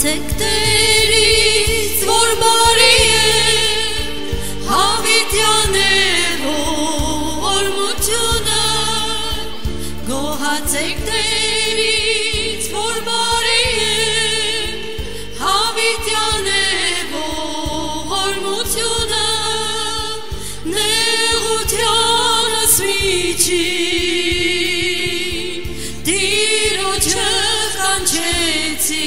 Գոհացեք Տերից, որ բարի է, հավիտյան է ողորմությունը, Գոհացեք Տերից, որ բարի է, հավիտյան է ողորմությունը, նեղությանս միջի Տիրոջը կանչեցի,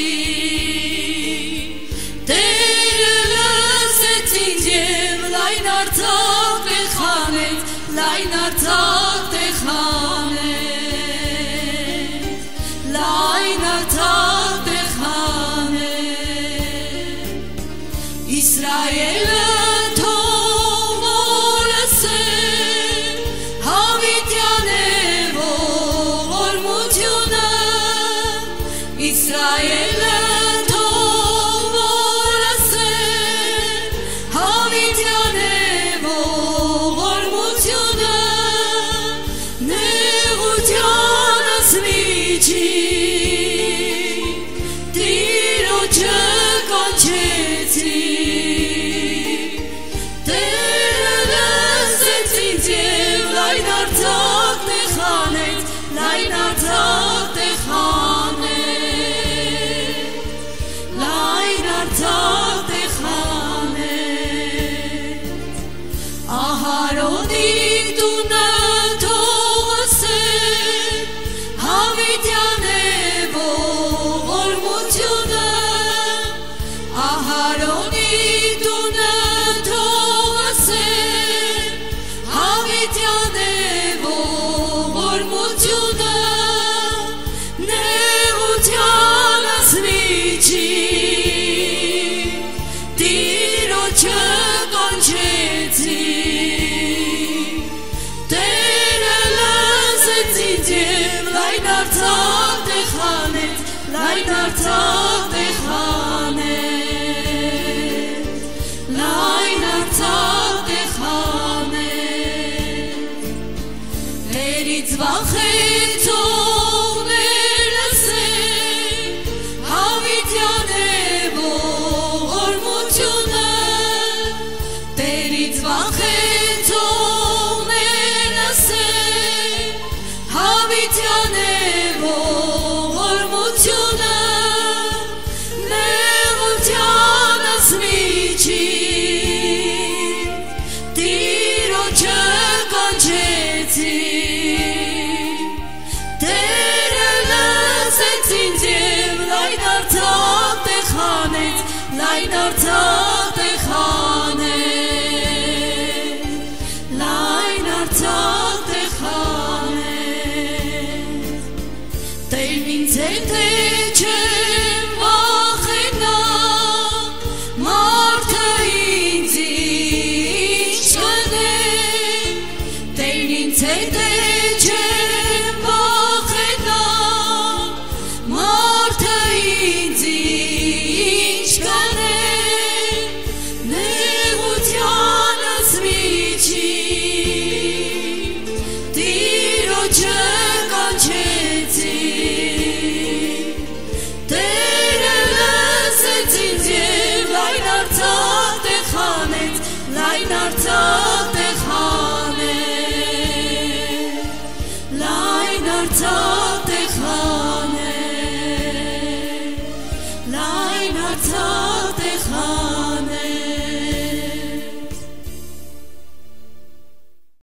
Տերը լսեց ինձ և լայն արձակ տեխանեց, լայն արձակ տեխանեց, լայն արձակ տեխանեց, Իսրայելը թող լսե, հավիտյան է ողորմությունը, Իսրայելը թող լսե, հավիտյան է ողորմությունը, նեղությանս միջի Տիրոջը կանչեցի, Տերը լսեց ինձ և լայն արձակ տեխանեց, լայն արձակ տեխանեց, լայն արձակ տեխանեց, Ահարոնի տունը թող լսե, հավիտյան է ողորմությունը, Ահարոնի տունը թող լսե, հավիտյան է ողորմությունը, նեղությանս միջի Տիրոջը կանչեցի, Տերը լսեց ինձ և լայն արձակ տեխանեց, լայն արձակ տեխանեց, լայն արձակ տեխանեց, Տերից վախեցողներ լսեք, հավիտյան է ողորմությունը, Տերից վախեցողներ լսեք, հավիտյան է ողորմությունը, նեղությանս միջի Տիրոջը կանչեցի, Տերը լսեց ինձ և լայն արձակ տեխանեց, լայն արձակ տեխանեց, լայն արձակ տեխանեց, Տերն ինձ հետ է չեմ վախենա, մարդը ինձ ինչ կնե, Տերն ինձ հետ է չեմ վախենա, մարդը ինձ ինչ կնե, նեղությանս միջի Տիրոջը կանչեցի, Տերը լսեց ինձ և լայն արձակ տեխանեց, լայն արձակ տեխանեց, լայն արձակ տեխանեց, լայն արձակ